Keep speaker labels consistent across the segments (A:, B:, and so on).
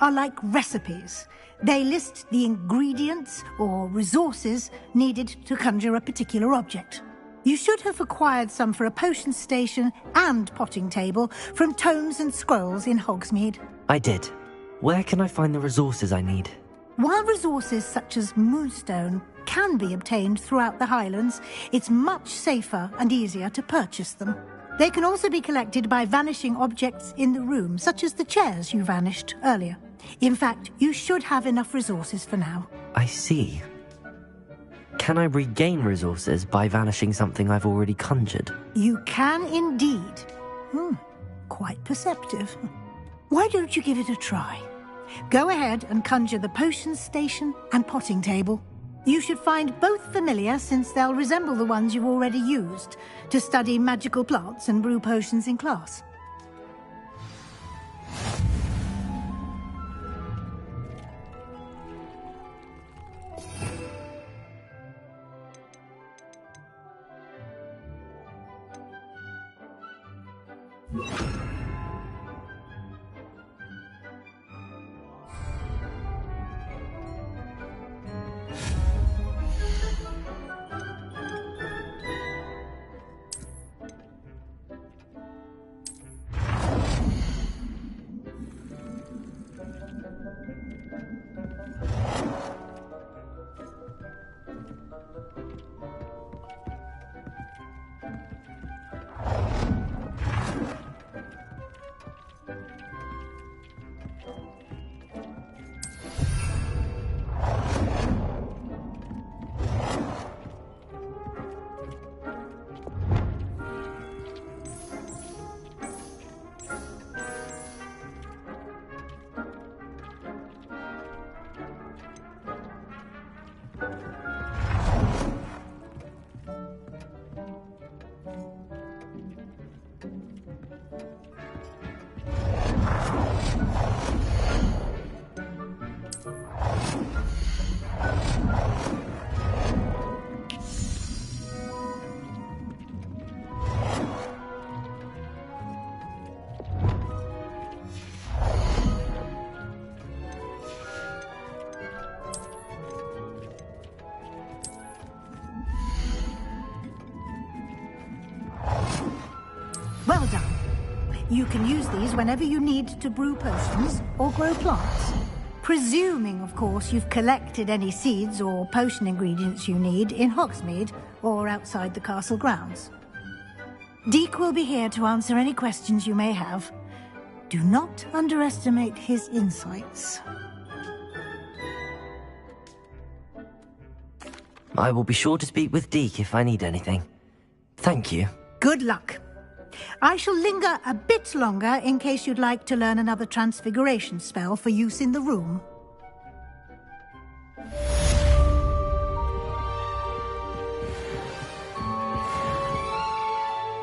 A: are like recipes. They list the ingredients or resources needed to conjure a particular object. You should have acquired some for a potion station and potting table from tomes and scrolls in Hogsmeade.
B: I did. Where can I find the resources I need?
A: While resources such as Moonstone can be obtained throughout the Highlands, it's much safer and easier to purchase them. They can also be collected by vanishing objects in the room, such as the chairs you vanished earlier. In fact, you should have enough resources for now.
B: I see. Can I regain resources by vanishing something I've already conjured?
A: You can indeed. Quite perceptive. Why don't you give it a try? Go ahead and conjure the potion station and potting table. You should find both familiar, since they'll resemble the ones you've already used to study magical plants and brew potions in class. Well done. You can use these whenever you need to brew potions or grow plants. Presuming, of course, you've collected any seeds or potion ingredients you need in Hogsmeade or outside the castle grounds. Deek will be here to answer any questions you may have. Do not underestimate his insights.
B: I will be sure to speak with Deek if I need anything. Thank you.
A: Good luck. I shall linger a bit longer in case you'd like to learn another transfiguration spell for use in the room.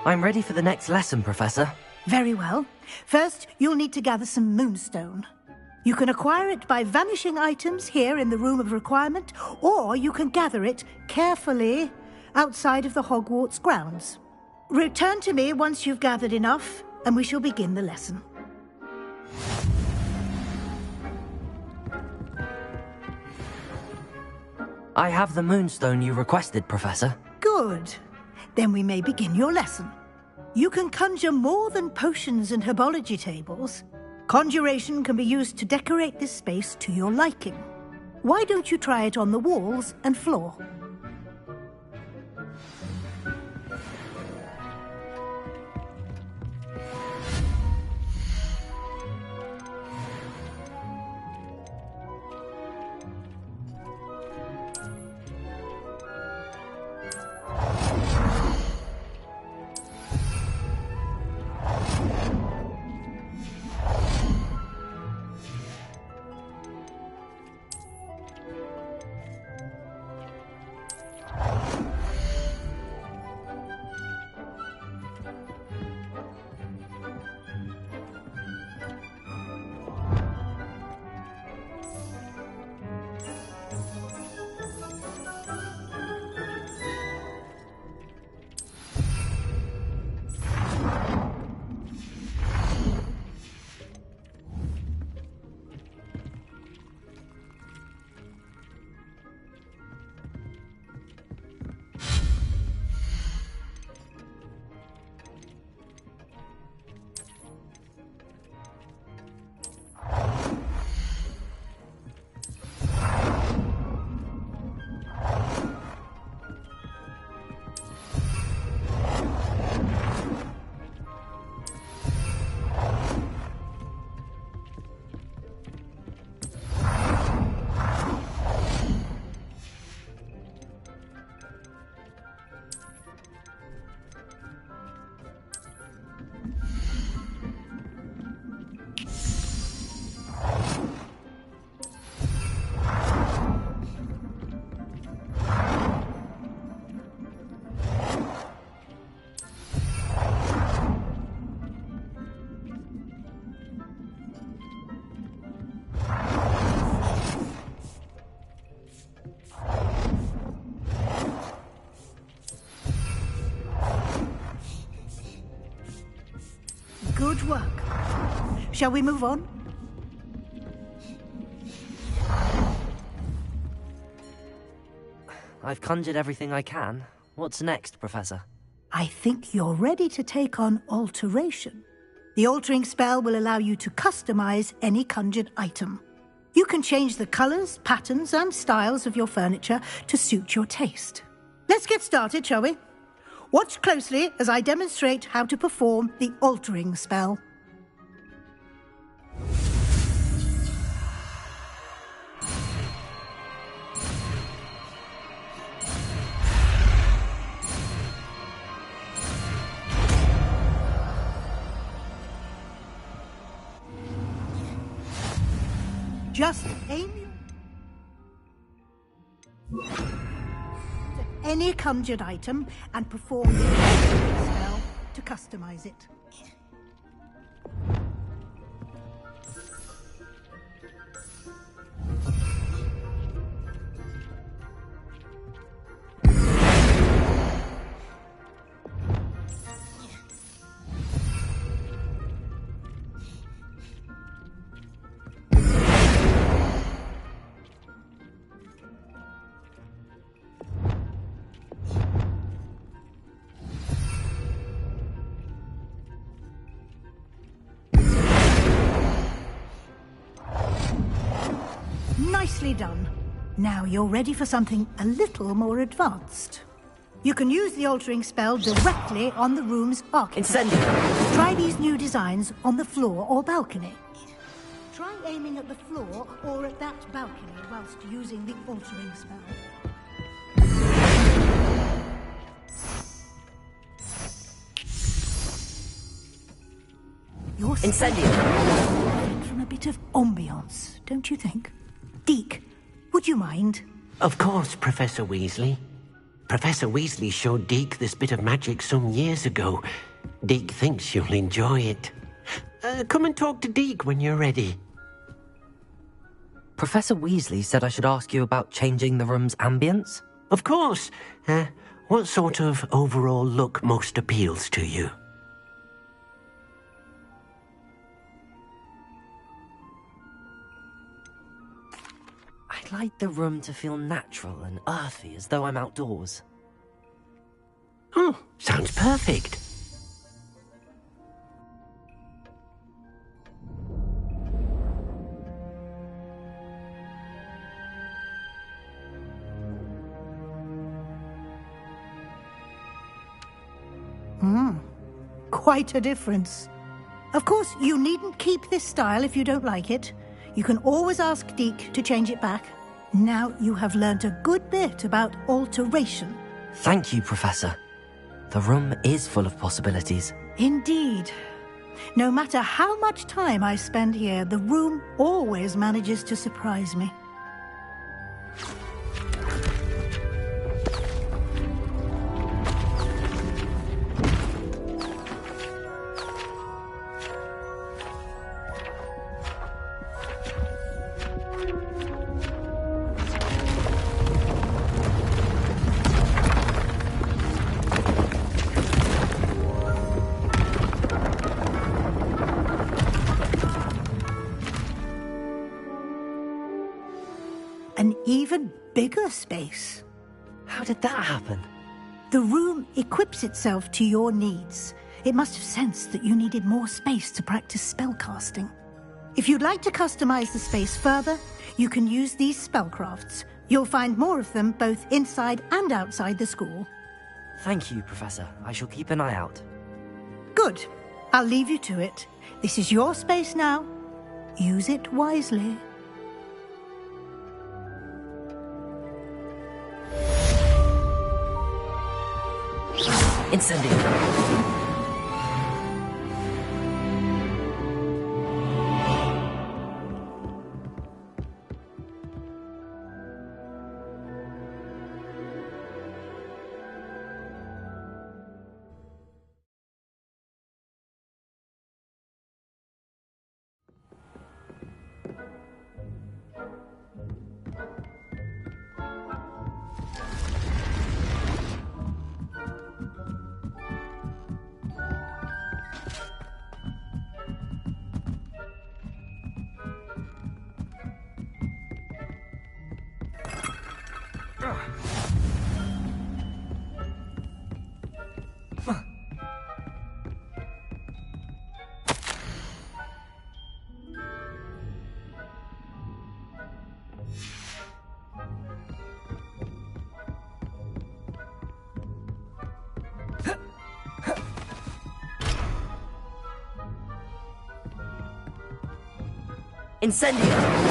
B: I'm ready for the next lesson, Professor.
A: Very well. First, you'll need to gather some Moonstone. You can acquire it by vanishing items here in the Room of Requirement, or you can gather it carefully outside of the Hogwarts grounds. Return to me once you've gathered enough, and we shall begin the lesson.
B: I have the Moonstone you requested, Professor.
A: Good. Then we may begin your lesson. You can conjure more than potions and herbology tables. Conjuration can be used to decorate this space to your liking. Why don't you try it on the walls and floor? work. Shall we move on?
B: I've conjured everything I can. What's next, Professor?
A: I think you're ready to take on alteration. The altering spell will allow you to customize any conjured item. You can change the colors, patterns, and styles of your furniture to suit your taste. Let's get started, shall we? Watch closely as I demonstrate how to perform the altering spell. Just aim at any conjured item and perform the altering spell to customize it. Nicely done. Now you're ready for something a little more advanced. You can use the altering spell directly on the room's architecture.
B: Incendio!
A: Try these new designs on the floor or balcony. Try aiming at the floor or at that balcony whilst using the altering spell. You're
B: Incendio!
A: from a bit of ambiance, don't you think? Deke, would you mind?
C: Of course, Professor Weasley. Professor Weasley showed Deke this bit of magic some years ago. Deke thinks you'll enjoy it. Come and talk to Deke when you're ready.
B: Professor Weasley said I should ask you about changing the room's ambience?
C: Of course. What sort of overall look most appeals to you?
B: I'd like the room to feel natural and earthy, as though I'm outdoors.
C: Oh, sounds perfect.
A: Quite a difference. Of course, you needn't keep this style if you don't like it. You can always ask Deke to change it back. Now you have learnt a good bit about alteration.
B: Thank you, Professor. The room is full of possibilities.
A: Indeed. No matter how much time I spend here, the room always manages to surprise me. An even bigger space.
B: How did that happen?
A: The room equips itself to your needs. It must have sensed that you needed more space to practice spellcasting. If you'd like to customize the space further, you can use these spellcrafts. You'll find more of them both inside and outside the school.
B: Thank you, Professor. I shall keep an eye out.
A: Good. I'll leave you to it. This is your space now. Use it wisely.
B: Incendio! Incendio!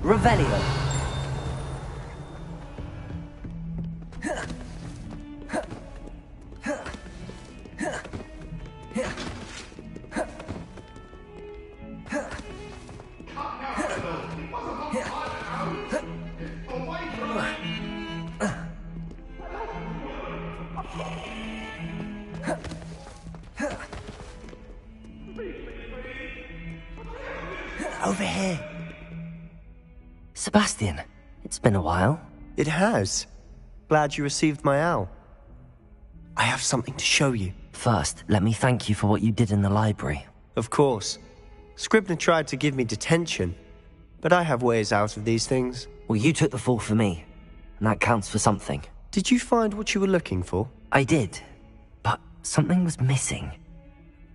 B: Revelio. Over here. Sebastian, it's been a while.
D: It has. Glad you received my owl. I have something to show you.
B: First, let me thank you for what you did in the library.
D: Of course. Scribner tried to give me detention, but I have ways out of these things.
B: Well, you took the fall for me, and that counts for something.
D: Did you find what you were looking for?
B: I did, but something was missing.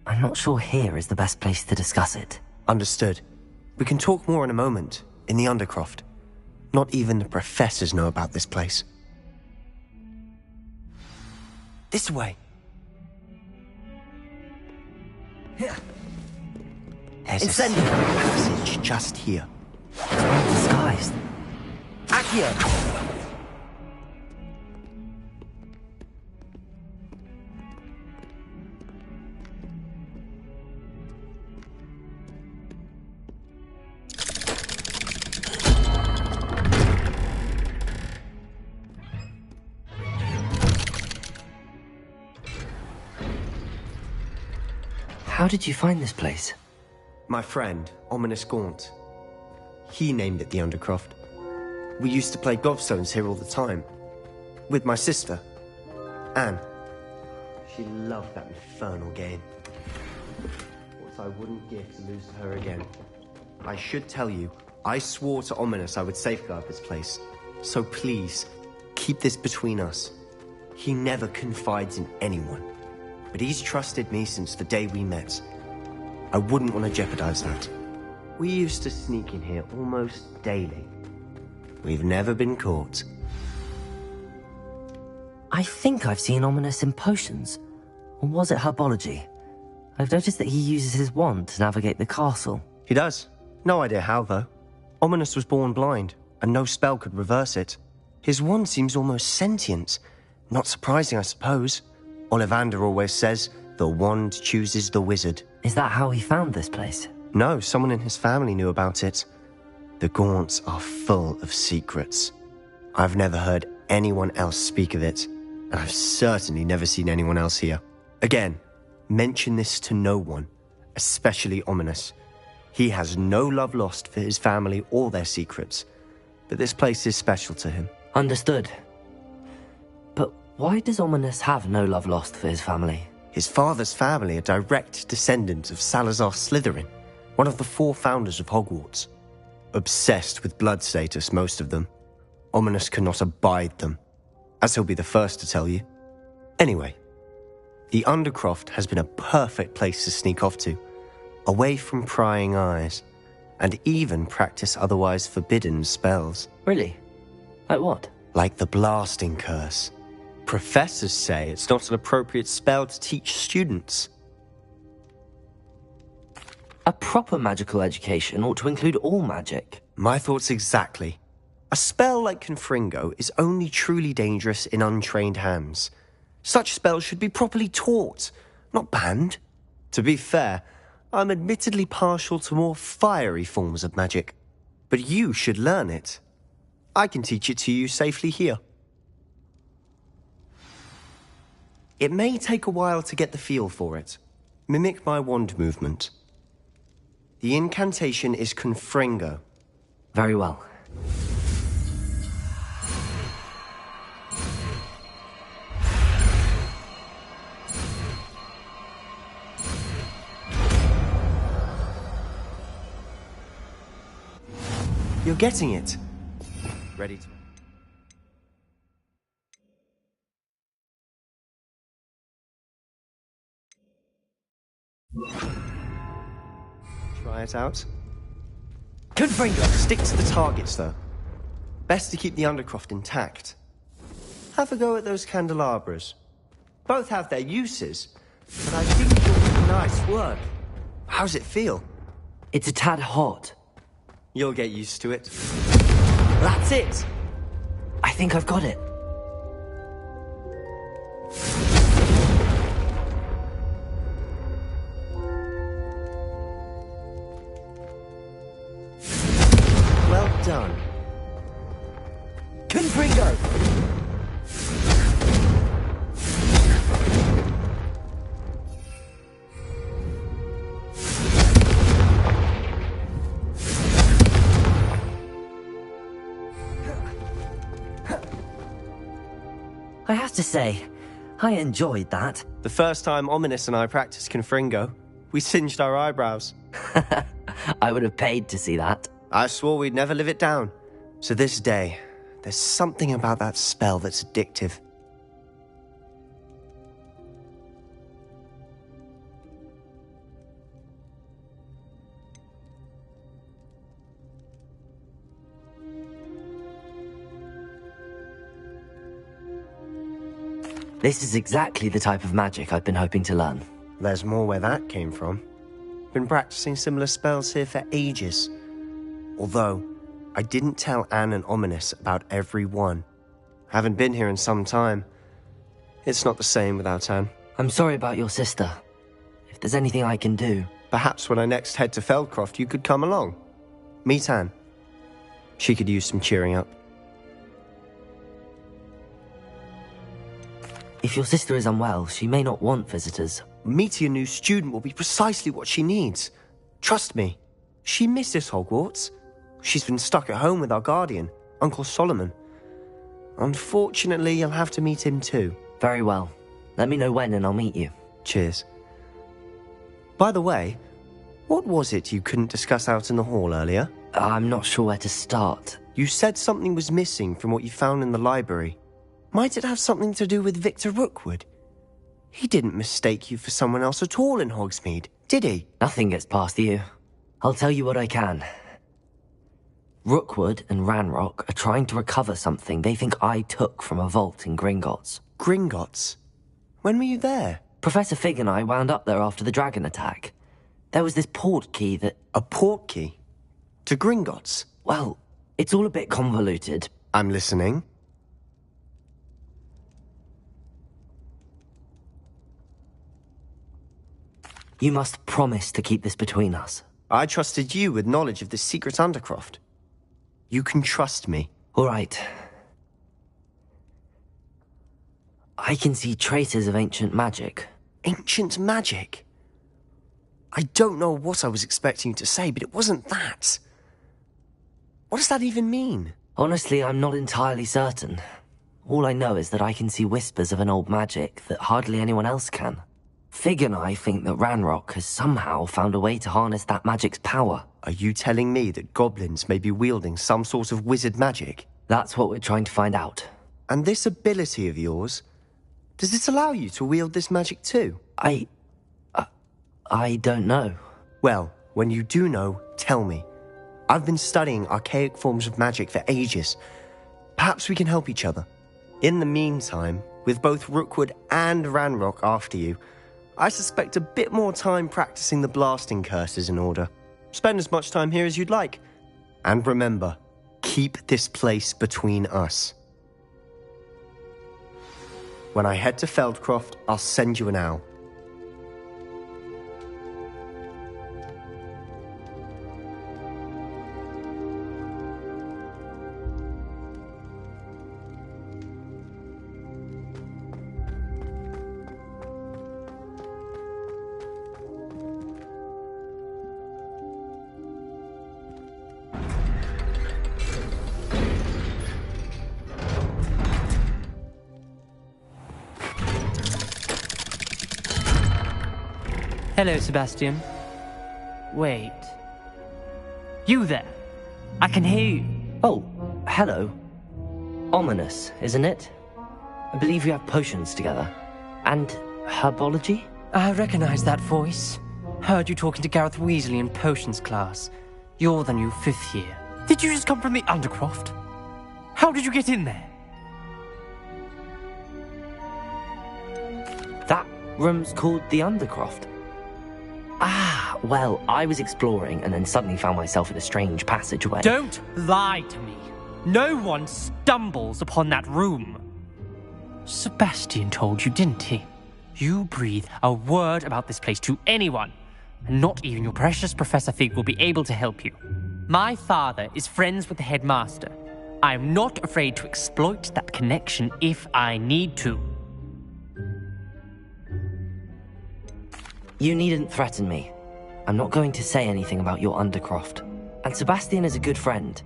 B: I'm not sure here is the best place to discuss it.
D: Understood. We can talk more in a moment, in the Undercroft. Not even the professors know about this place. This way. There's a secret passage just here.
B: It's well disguised. Accio! How did you find this place?
D: My friend, Ominous Gaunt. He named it the Undercroft. We used to play gobstones here all the time. With my sister, Anne. She loved that infernal game. What I wouldn't give to lose to her again. I should tell you, I swore to Ominous I would safeguard this place. So please, keep this between us. He never confides in anyone. But he's trusted me since the day we met. I wouldn't want to jeopardize that. We used to sneak in here almost daily. We've never been caught.
B: I think I've seen Ominous in potions. Or was it herbology? I've noticed that he uses his wand to navigate the castle.
D: He does. No idea how, though. Ominous was born blind, and no spell could reverse it. His wand seems almost sentient. Not surprising, I suppose. Ollivander always says, the wand chooses the wizard.
B: Is that how he found this place?
D: No, someone in his family knew about it. The Gaunts are full of secrets. I've never heard anyone else speak of it, and I've certainly never seen anyone else here. Again, mention this to no one, especially Ominous. He has no love lost for his family or their secrets, but this place is special to him.
B: Understood. But why does Ominous have no love lost for his family?
D: His father's family are direct descendants of Salazar Slytherin, one of the 4 founders of Hogwarts. Obsessed with blood status, most of them. Ominous cannot abide them, as he'll be the first to tell you. Anyway, the Undercroft has been a perfect place to sneak off to, away from prying eyes, and even practice otherwise forbidden spells.
B: Really? Like what?
D: Like the blasting curse. Professors say it's not an appropriate spell to teach students.
B: A proper magical education ought to include all magic.
D: My thoughts exactly. A spell like Confringo is only truly dangerous in untrained hands. Such spells should be properly taught, not banned. To be fair, I'm admittedly partial to more fiery forms of magic. But you should learn it. I can teach it to you safely here. It may take a while to get the feel for it. Mimic my wand movement. The incantation is Confringo.
B: Very well.
D: You're getting it. Ready to... Try it out. Confringo! Stick to the targets, though. Best to keep the Undercroft intact. Have a go at those candelabras. Both have their uses, but I think you're doing nice work. How's it feel?
B: It's a tad hot.
D: You'll get used to it. That's it!
B: I think I've got it.
D: Well done. Confringo!
B: I have to say, I enjoyed that.
D: The first time Ominous and I practiced Confringo, we singed our eyebrows.
B: I would have paid to see that.
D: I swore we'd never live it down. So this day, there's something about that spell that's addictive.
B: This is exactly the type of magic I've been hoping to learn.
D: There's more where that came from. Been practicing similar spells here for ages. Although, I didn't tell Anne and Ominous about every one. Haven't been here in some time. It's not the same without Anne.
B: I'm sorry about your sister. If there's anything I can do...
D: Perhaps when I next head to Feldcroft, you could come along. Meet Anne. She could use some cheering up.
B: If your sister is unwell, she may not want visitors.
D: Meeting a new student will be precisely what she needs. Trust me. She misses Hogwarts. She's been stuck at home with our guardian, Uncle Solomon. Unfortunately, you'll have to meet him too.
B: Very well. Let me know when and I'll meet you.
D: Cheers. By the way, what was it you couldn't discuss out in the hall earlier?
B: I'm not sure where to start.
D: You said something was missing from what you found in the library. Might it have something to do with Victor Rookwood? He didn't mistake you for someone else at all in Hogsmeade, did he?
B: Nothing gets past you. I'll tell you what I can. Rookwood and Ranrock are trying to recover something they think I took from a vault in Gringotts.
D: Gringotts? When were you there?
B: Professor Fig and I wound up there after the dragon attack. There was this port key that...
D: A port key? To Gringotts?
B: Well, it's all a bit convoluted.
D: I'm listening.
B: You must promise to keep this between us.
D: I trusted you with knowledge of the secret Undercroft. You can trust me.
B: All right. I can see traces of ancient magic.
D: Ancient magic? I don't know what I was expecting you to say, but it wasn't that. What does that even mean?
B: Honestly, I'm not entirely certain. All I know is that I can see whispers of an old magic that hardly anyone else can. Fig and I think that Ranrock has somehow found a way to harness that magic's power.
D: Are you telling me that goblins may be wielding some sort of wizard magic?
B: That's what we're trying to find out.
D: And this ability of yours, does it allow you to wield this magic too?
B: I don't know.
D: Well, when you do know, tell me. I've been studying archaic forms of magic for ages. Perhaps we can help each other. In the meantime, with both Rookwood and Ranrock after you, I suspect a bit more time practicing the blasting curse is in order. Spend as much time here as you'd like. And remember, keep this place between us. When I head to Feldcroft, I'll send you an owl.
E: Hello, Sebastian. Wait. You there? I can hear you.
B: Oh, hello. Ominous, isn't it? I believe you have potions together. And herbology?
E: I recognize that voice. Heard you talking to Gareth Weasley in potions class. You're the new 5th year. Did you just come from the Undercroft? How did you get in there?
B: That room's called the Undercroft. Ah, well, I was exploring and then suddenly found myself in a strange passageway.
E: Don't lie to me. No one stumbles upon that room. Sebastian told you, didn't he? You breathe a word about this place to anyone, and not even your precious Professor Fig will be able to help you. My father is friends with the headmaster. I am not afraid to exploit that connection if I need to.
B: You needn't threaten me. I'm not going to say anything about your Undercroft. And Sebastian is a good friend.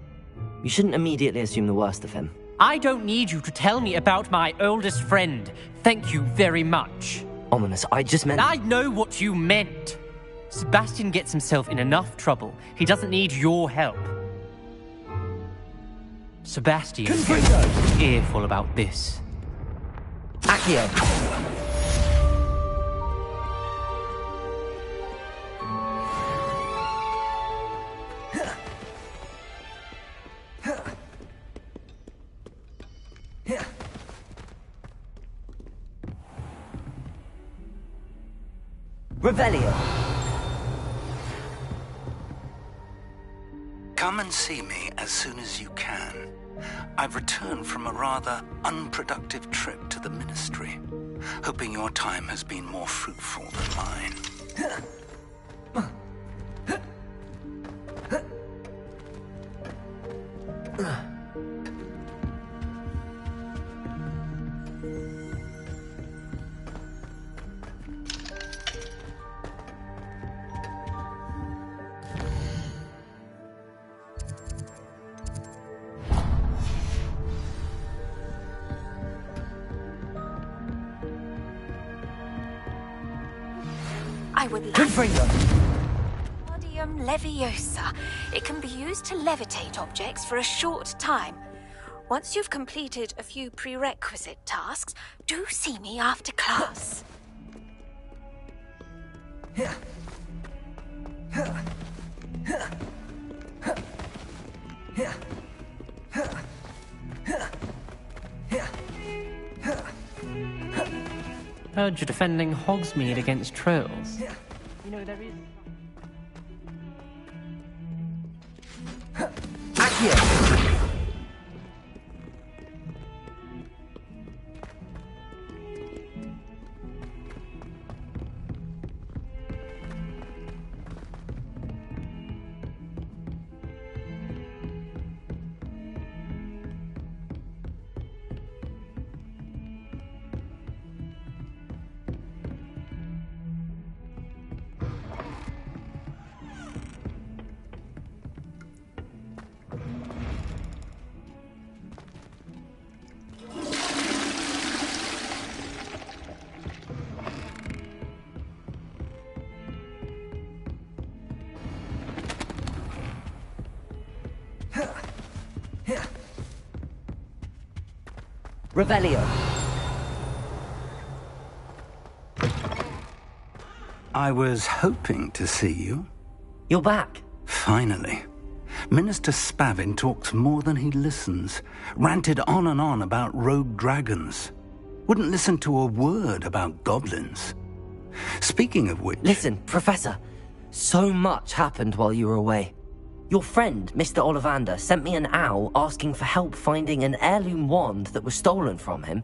B: You shouldn't immediately assume the worst of him.
E: I don't need you to tell me about my oldest friend. Thank you very much.
B: Ominous, I just meant...
E: I know what you meant. Sebastian gets himself in enough trouble. He doesn't need your help. Sebastian is earful about this.
B: Accio! Revelio!
F: Come and see me as soon as you can. I've returned from a rather unproductive trip to the Ministry, hoping your time has been more fruitful than mine.
G: I would like Wingardium Leviosa. It can be used to levitate objects for a short time. Once you've completed a few prerequisite tasks, do see me after class.
E: Heard you're defending Hogsmeade against trolls. You know, there is...
B: Accio! Revelio.
F: I was hoping to see you.
B: You're back.
F: Finally. Minister Spavin talks more than he listens. Ranted on and on about rogue dragons. Wouldn't listen to a word about goblins. Speaking of which...
B: Listen, Professor. So much happened while you were away. Your friend, Mr. Ollivander, sent me an owl asking for help finding an heirloom wand that was stolen from him.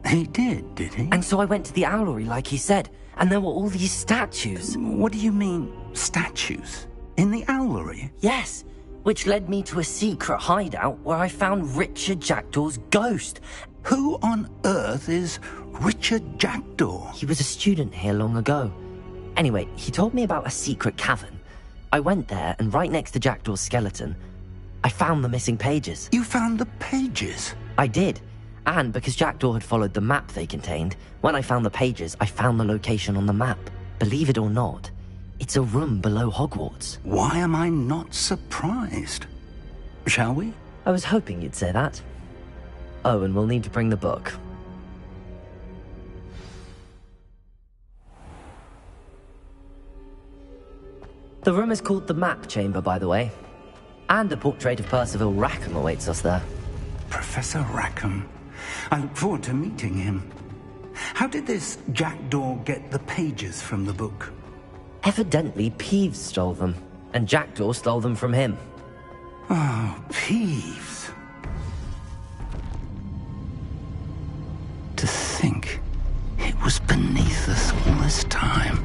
F: He did he?
B: And so I went to the owlery like he said, and there were all these statues.
F: What do you mean, statues? In the owlery?
B: Yes, which led me to a secret hideout where I found Richard Jackdaw's ghost.
F: Who on earth is Richard Jackdaw?
B: He was a student here long ago. Anyway, he told me about a secret cavern. I went there, and right next to Jackdaw's skeleton, I found the missing pages.
F: You found the pages?
B: I did. And because Jackdaw had followed the map they contained, when I found the pages, I found the location on the map. Believe it or not, it's a room below Hogwarts.
F: Why am I not surprised? Shall we?
B: I was hoping you'd say that. Oh, and we'll need to bring the book. The room is called the Map Chamber, by the way. And a portrait of Percival Rackham awaits us there.
F: Professor Rackham. I look forward to meeting him. How did this Jackdaw get the pages from the book?
B: Evidently, Peeves stole them, and Jackdaw stole them from him.
F: Oh, Peeves. To think it was beneath us all this time.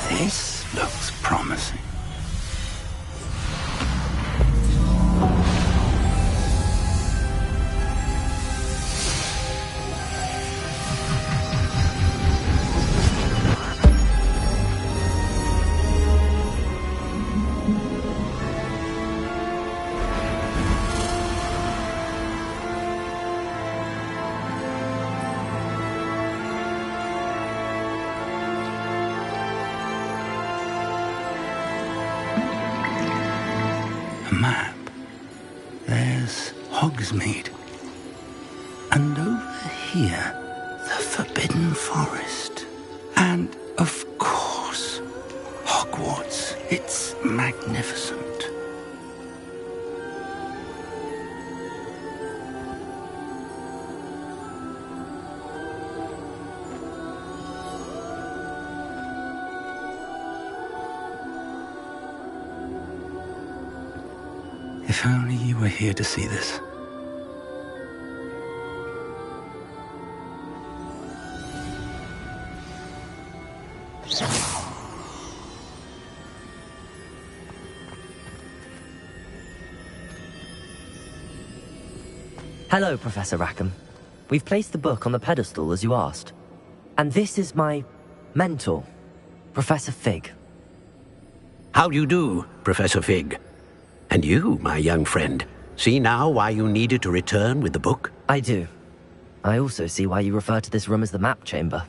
F: This looks promising. Map. There's Hogsmeade. And over here, the Forbidden Forest. And, of course, Hogwarts. It's magnificent. If only you were here to see this.
B: Hello, Professor Rackham. We've placed the book on the pedestal as you asked. And this is my mentor, Professor Fig.
C: How do you do, Professor Fig? And you, my young friend, see now why you needed to return with the book?
B: I do. I also see why you refer to this room as the Map Chamber.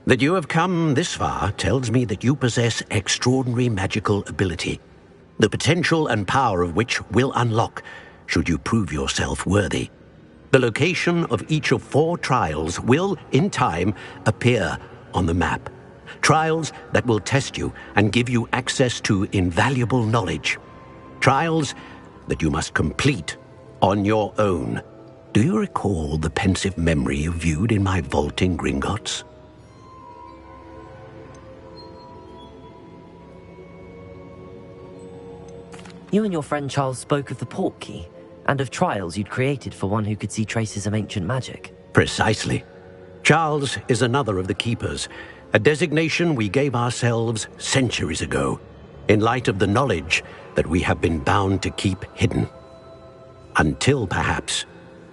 C: That you have come this far tells me that you possess extraordinary magical ability, the potential and power of which will unlock should you prove yourself worthy. The location of each of 4 trials will, in time, appear on the map. Trials that will test you and give you access to invaluable knowledge. Trials that you must complete on your own. Do you recall the pensive memory you viewed in my vault in Gringotts?
B: You and your friend Charles spoke of the Portkey, and of trials you'd created for one who could see traces of ancient magic.
C: Precisely. Charles is another of the Keepers, a designation we gave ourselves centuries ago, in light of the knowledge that we have been bound to keep hidden. Until, perhaps,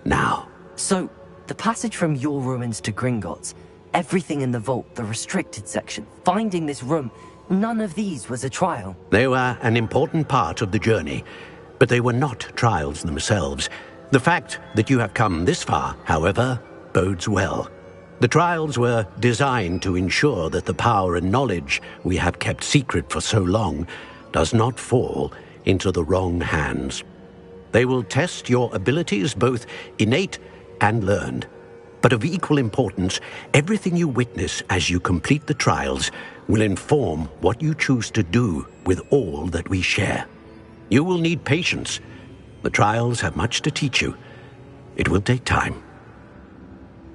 C: now.
B: So, the passage from your ruins to Gringotts, everything in the vault, the restricted section, finding this room, none of these was a trial.
C: They were an important part of the journey, but they were not trials themselves. The fact that you have come this far, however, bodes well. The trials were designed to ensure that the power and knowledge we have kept secret for so long does not fall into the wrong hands. They will test your abilities, both innate and learned. But of equal importance, everything you witness as you complete the trials will inform what you choose to do with all that we share. You will need patience. The trials have much to teach you. It will take time.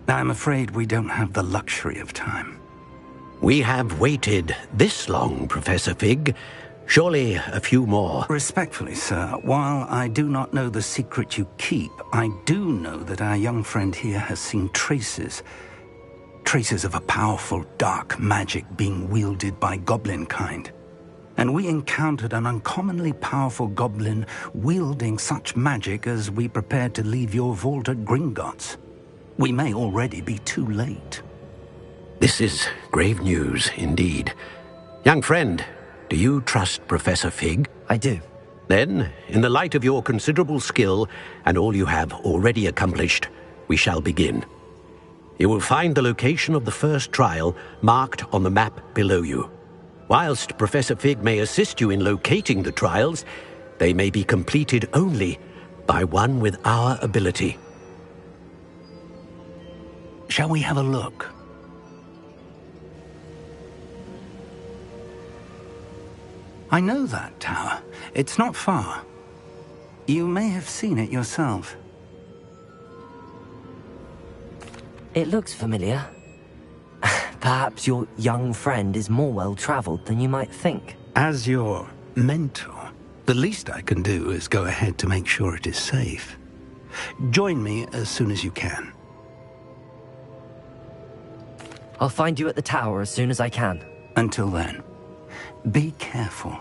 F: I'm afraid we don't have the luxury of time.
C: We have waited this long, Professor Fig. Surely a few more.
F: Respectfully, sir, while I do not know the secret you keep, I do know that our young friend here has seen traces of a powerful dark magic being wielded by goblin kind. And we encountered an uncommonly powerful goblin wielding such magic as we prepared to leave your vault at Gringotts. We may already be too late.
C: This is grave news indeed. Young friend, do you trust Professor Fig?
B: I do.
C: Then, in the light of your considerable skill and all you have already accomplished, we shall begin. You will find the location of the first trial marked on the map below you. Whilst Professor Fig may assist you in locating the trials, they may be completed only by one with our ability.
F: Shall we have a look? I know that tower. It's not far. You may have seen it yourself.
B: It looks familiar. Perhaps your young friend is more well-traveled than you might think.
F: As your mentor, the least I can do is go ahead to make sure it is safe. Join me as soon as you can.
B: I'll find you at the tower as soon as I can.
F: Until then, be careful,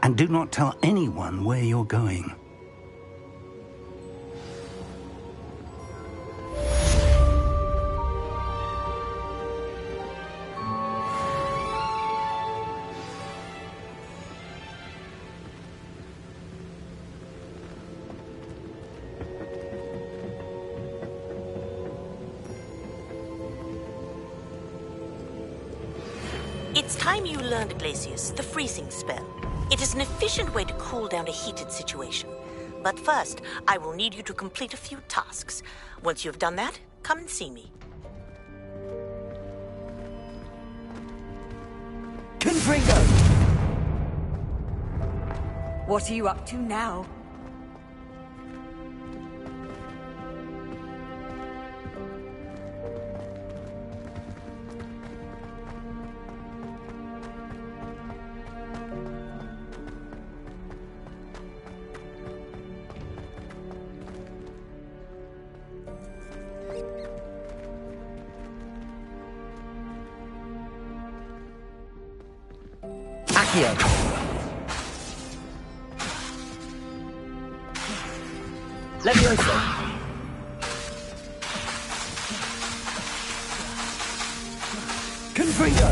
F: and do not tell anyone where you're going.
H: It's time you learned, Glacius, the freezing spell. It is an efficient way to cool down a heated situation. But first, I will need you to complete a few tasks. Once you have done that, come and see me.
I: Confringo! What are you up to now?
B: Levioso.
I: Confringo!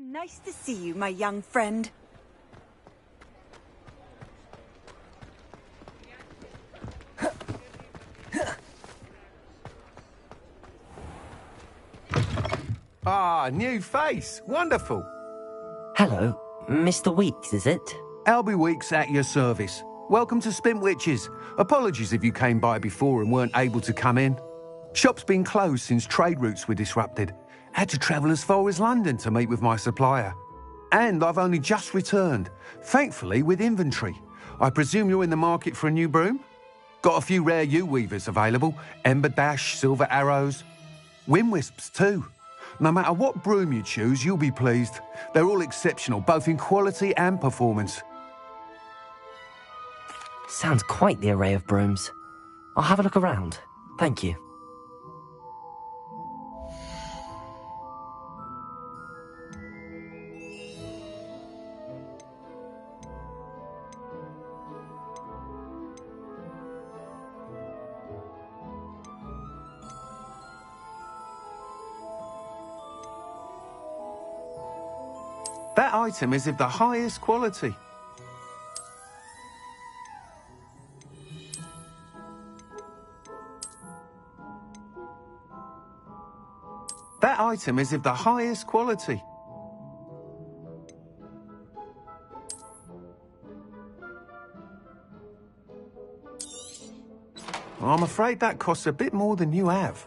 I: Nice to see you, my young friend.
J: Ah, new face. Wonderful.
B: Hello, Mr. Weeks, is it?
J: Albie Weeks at your service. Welcome to Spint Witches. Apologies if you came by before and weren't able to come in. Shop's been closed since trade routes were disrupted. Had to travel as far as London to meet with my supplier. And I've only just returned, thankfully with inventory. I presume you're in the market for a new broom? Got a few rare yew-weavers available, Ember Dash, Silver Arrows, Wind Wisps too. No matter what broom you choose, you'll be pleased. They're all exceptional, both in quality and performance.
B: Sounds quite the array of brooms. I'll have a look around. Thank you.
J: That item is of the highest quality. That item is of the highest quality. I'm afraid that costs a bit more than you have.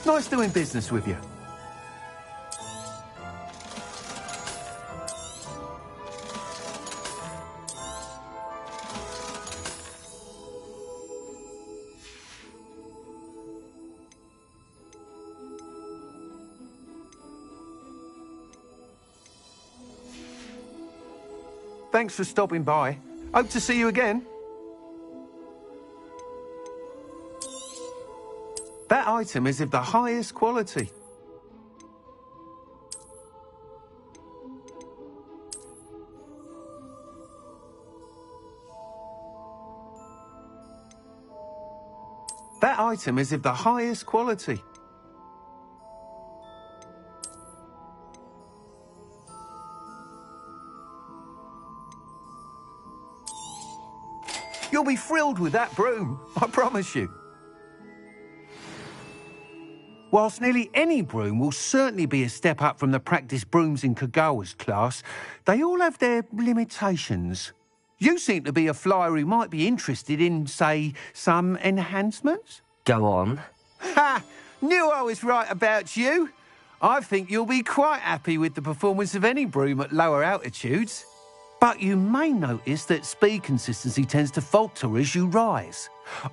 J: Nice doing business with you. Thanks for stopping by. Hope to see you again. That item is of the highest quality. That item is of the highest quality. You'll be thrilled with that broom, I promise you. Whilst nearly any broom will certainly be a step up from the practice brooms in Kagawa's class, they all have their limitations. You seem to be a flyer who might be interested in, say, some enhancements?
B: Go on.
J: Ha! Knew I was right about you. I think you'll be quite happy with the performance of any broom at lower altitudes. But you may notice that speed consistency tends to falter as you rise.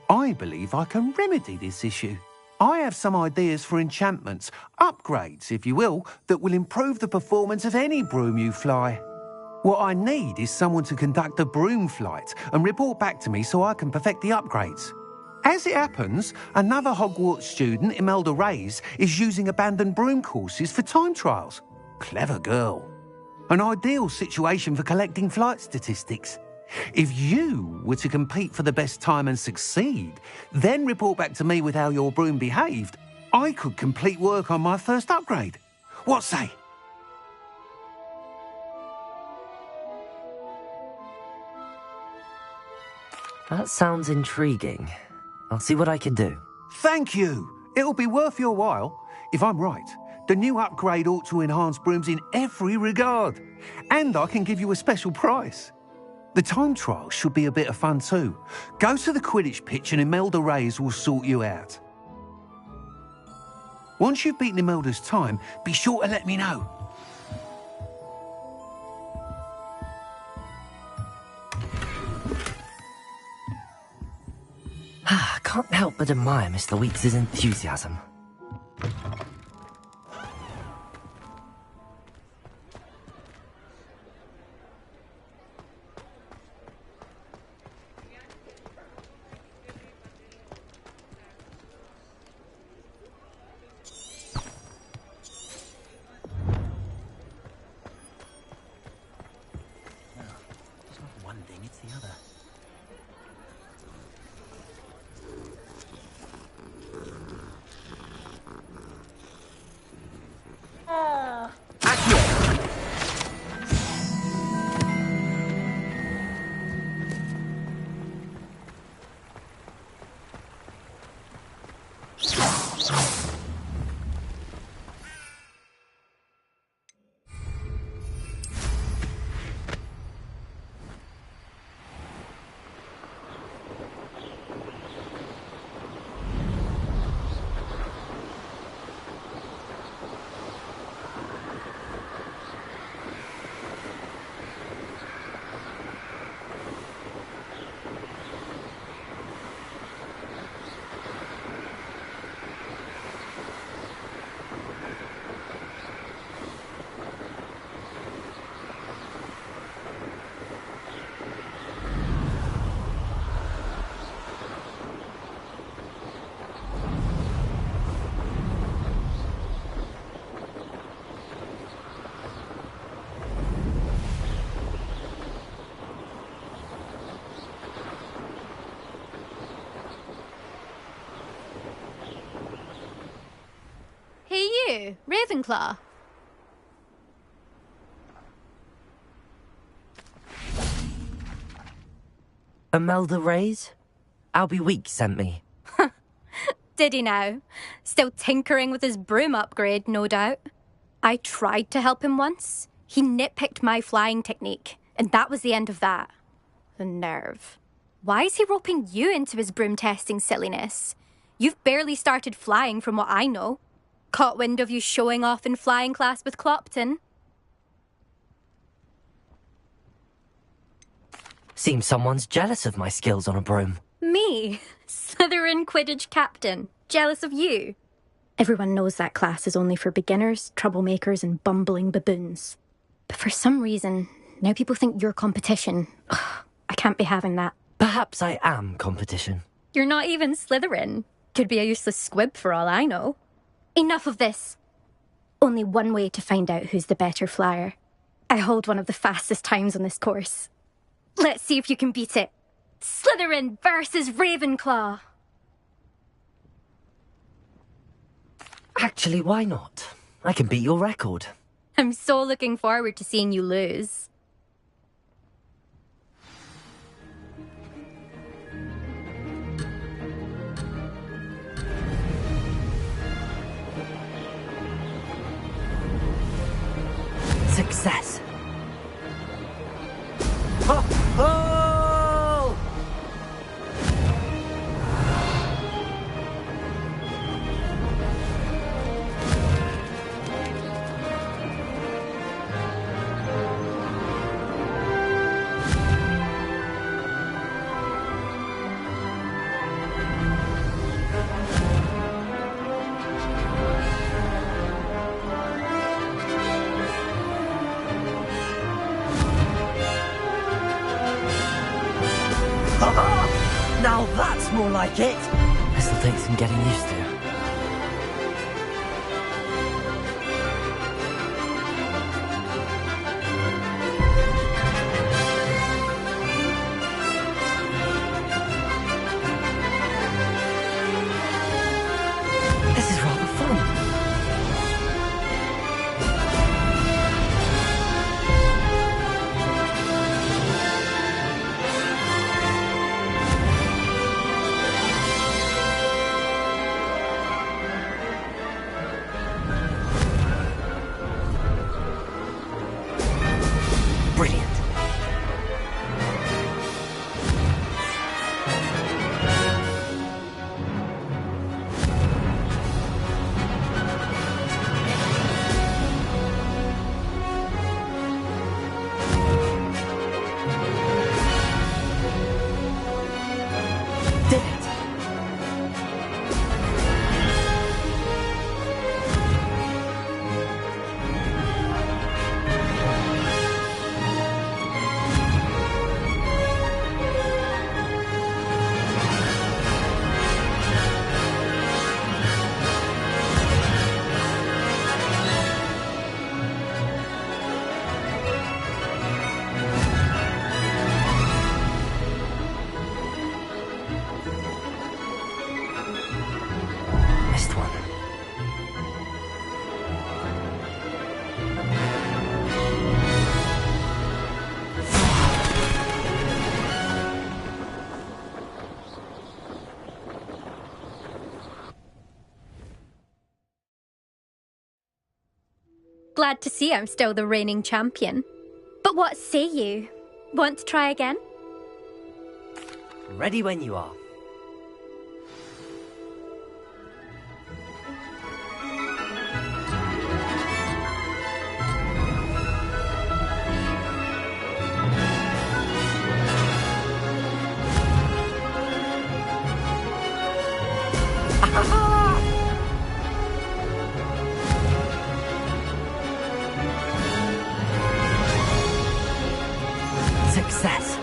J: I believe I can remedy this issue. I have some ideas for enchantments, upgrades, if you will, that will improve the performance of any broom you fly. What I need is someone to conduct a broom flight and report back to me so I can perfect the upgrades. As it happens, another Hogwarts student, Imelda Reyes, is using abandoned broom courses for time trials. Clever girl. An ideal situation for collecting flight statistics. If you were to compete for the best time and succeed, then report back to me with how your broom behaved, I could complete work on my first upgrade. What say?
B: That sounds intriguing. I'll see what I can do.
J: Thank you. It'll be worth your while. If I'm right, the new upgrade ought to enhance brooms in every regard. And I can give you a special price. The time trial should be a bit of fun too. Go to the Quidditch pitch and Imelda Reyes will sort you out. Once you've beaten Imelda's time, be sure to let me know.
B: I can't help but admire Mr. Weeks' enthusiasm.
K: You, Ravenclaw.
B: Imelda Reyes? Albie Weeks sent me.
K: Did he now? Still tinkering with his broom upgrade, no doubt. I tried to help him once. He nitpicked my flying technique, and that was the end of that. The nerve. Why is he roping you into his broom testing silliness? You've barely started flying from what I know. Caught wind of you showing off in flying class with Clopton.
B: Seems someone's jealous of my skills on a broom.
K: Me? Slytherin Quidditch captain. Jealous of you? Everyone knows that class is only for beginners, troublemakers, and bumbling baboons. But for some reason, now people think you're competition. Ugh, I can't be having that.
B: Perhaps I am competition.
K: You're not even Slytherin. Could be a useless squib for all I know. Enough of this. Only one way to find out who's the better flyer. I hold one of the fastest times on this course. Let's see if you can beat it. Slytherin versus Ravenclaw.
B: Actually, why not? I can beat your record.
K: I'm so looking forward to seeing you lose.
B: Success. Oh! Now that's more like it! This'll take some getting used to. This is rather fun. Brilliant. Did it. Missed one.
K: Glad to see I'm still the reigning champion. But what say you? Want to try again?
B: Ready when you are. Success.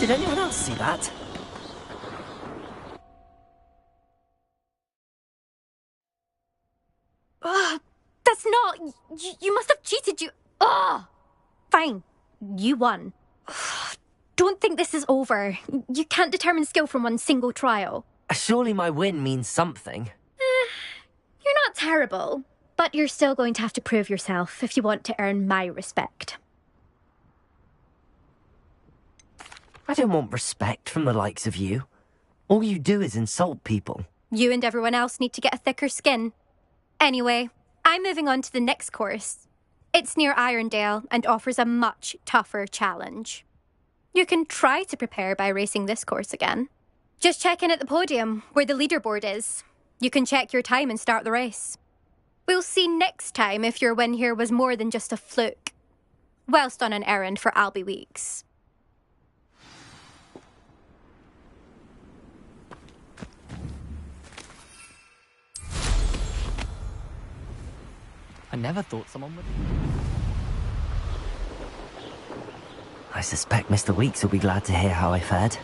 B: Did anyone else see that?
K: That's not... You must have cheated, you... Ugh! Fine. You won. Don't think this is over. You can't determine skill from one single trial.
B: Surely my win means something.
K: You're not terrible, but you're still going to have to prove yourself if you want to earn my respect.
B: I don't want respect from the likes of you. All you do is insult people.
K: You and everyone else need to get a thicker skin. Anyway, I'm moving on to the next course. It's near Irondale and offers a much tougher challenge. You can try to prepare by racing this course again. Just check in at the podium, where the leaderboard is. You can check your time and start the race. We'll see next time if your win here was more than just a fluke. Whilst on an errand for Albie Weeks.
E: I never thought someone would...
B: I suspect Mr. Weeks will be glad to hear how I fared.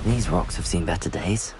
B: These rocks have seen better days.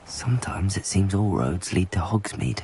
B: Sometimes it seems all roads lead to Hogsmeade.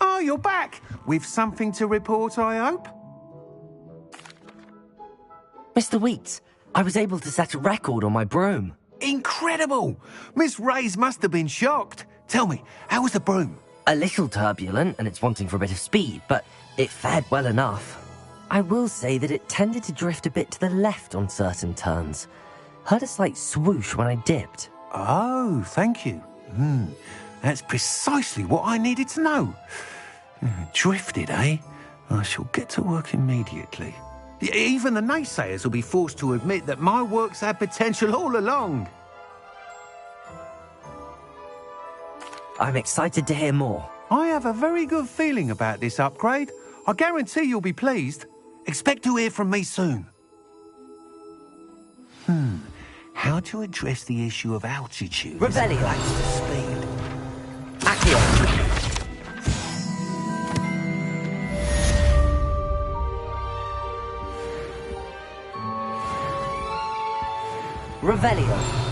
J: Oh, you're back! With something to report, I hope?
B: Mr. Weeks, I was able to set a record on my broom.
J: Incredible! Miss Reyes must have been shocked. Tell me, how was the broom?
B: A little turbulent, and it's wanting for a bit of speed, but it fared well enough. I will say that it tended to drift a bit to the left on certain turns. Heard a slight swoosh when I dipped.
J: Oh, thank you. That's precisely what I needed to know. Drifted, eh? I shall get to work immediately. Even the naysayers will be forced to admit that my work's had potential all along.
B: I'm excited to hear more.
J: I have a very good feeling about this upgrade. I guarantee you'll be pleased. Expect to hear from me soon. How to address the issue of altitude?
B: Revelio.
J: Thanks to speed.
B: Accio. Revelio.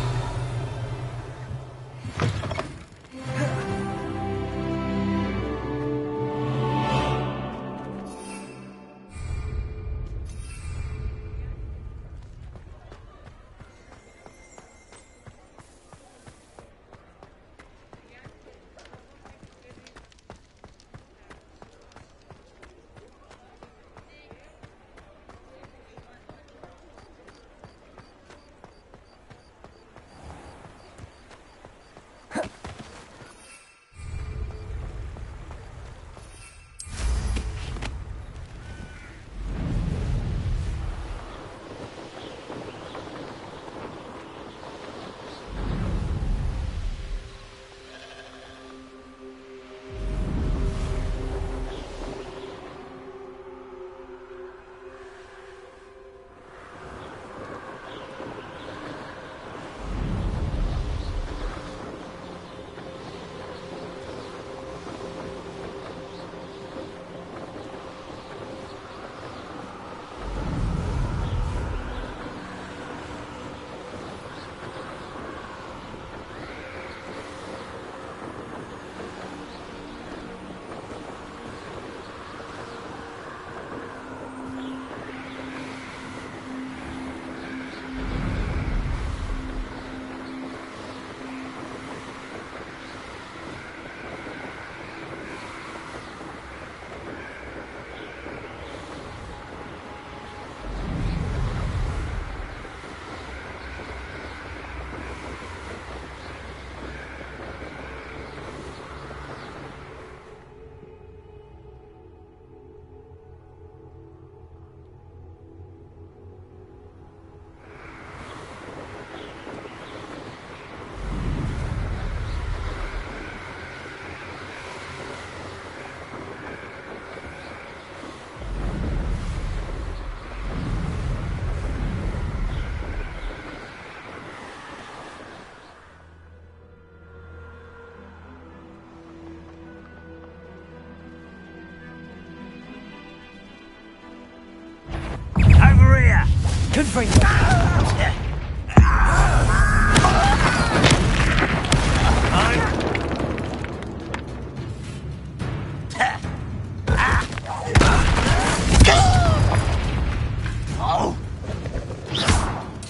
I: Confringo!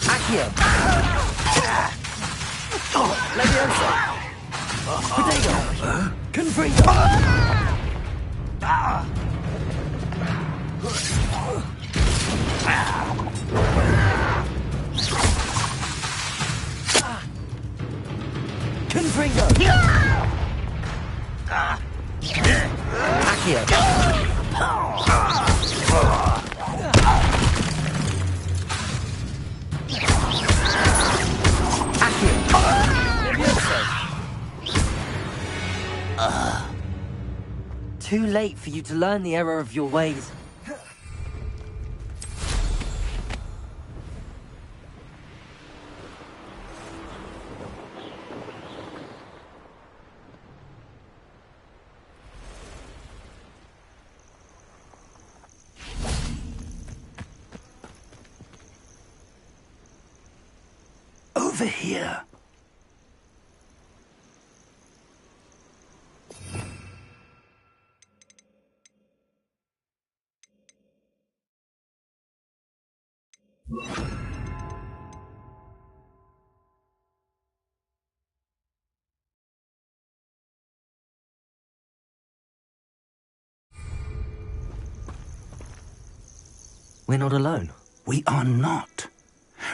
B: Accio! Leviosa! Potato!
I: Confringo! Confringo!
B: Accio! Too late for you to learn the error of your ways.
F: Over here.
B: We're not alone.
F: We are not.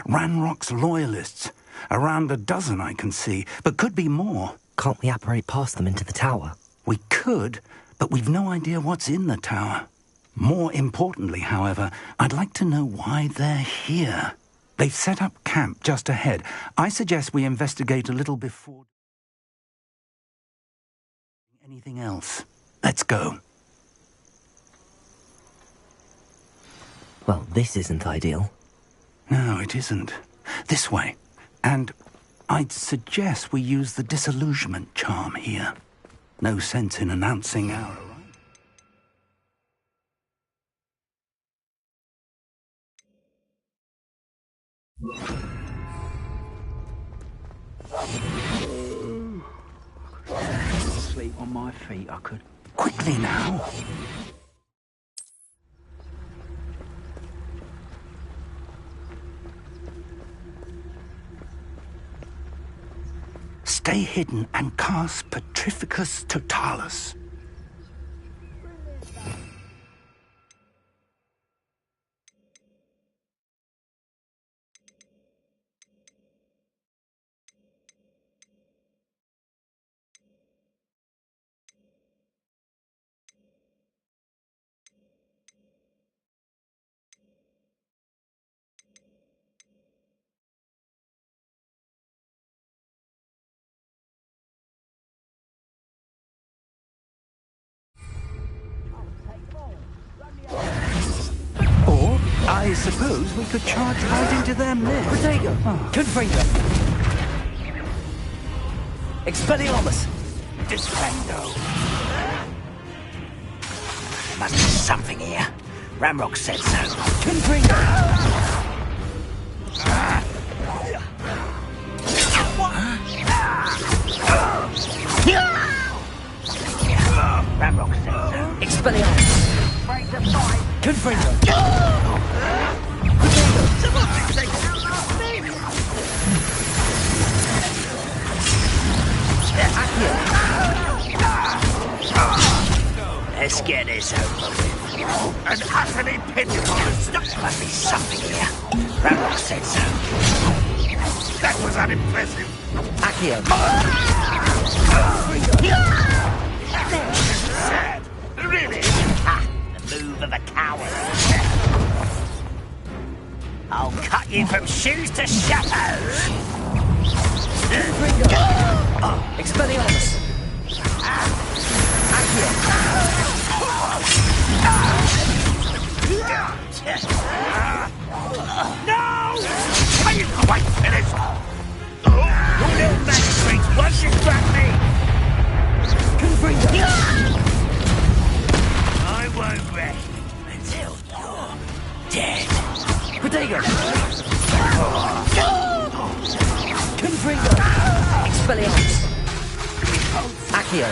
F: Ranrock's loyalists. Around a dozen I can see, but could be more.
B: Can't we apparate past them into the tower?
F: We could, but we've no idea what's in the tower. More importantly, however, I'd like to know why they're here. They've set up camp just ahead. I suggest we investigate a little before anything else. Let's go.
B: Well, this isn't ideal.
F: No, it isn't. This way. And I'd suggest we use the disillusionment charm here. No sense in announcing our arrival.
L: Sleep on my feet, I could.
F: Quickly now. Stay hidden and cast Petrificus Totalis. I suppose we could charge right into their midst.
B: Protego!
I: Confringo!
B: Expelliarmus!
L: Disfendo. There must be something here. Ramrock said so.
I: Confringo!
L: Ramrock said so.
B: Expelliarmus!
I: Confringo!
L: Let's get this over with. An utterly pitiful stuff. There must be something here. Ramrock said so. That was unimpressive.
B: Accio!
L: Sad. Really? Ha! The move of a coward. I'll cut you from shoes to shadows.
B: Expelliarmus! Accio!
L: No! Are you quite finished? Your little magistrates once you grab me!
I: Confringo!
L: I won't rest until you're dead.
I: Protego! Confringo! Expelliarmus!
B: Accio!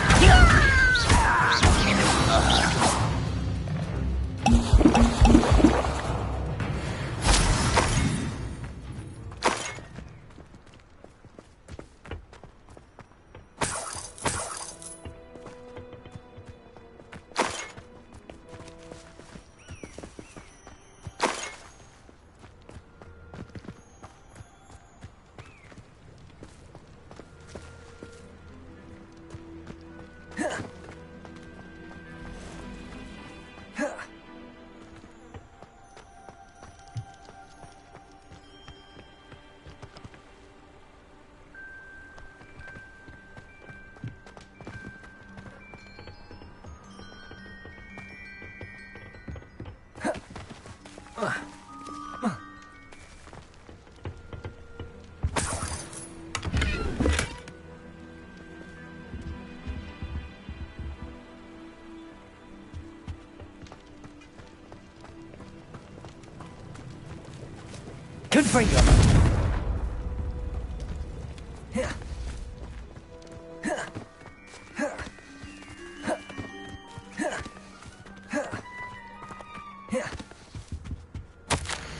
I: Confringo!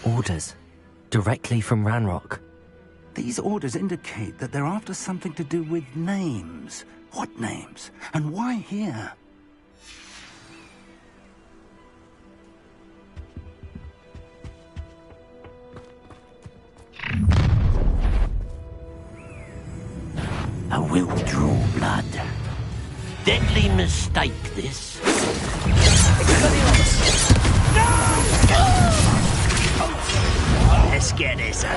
B: Orders. Directly from Ranrock.
F: These orders indicate that they're after something to do with names. What names? And why here?
C: A will draw blood. Deadly mistake, this.
L: Let's get this over.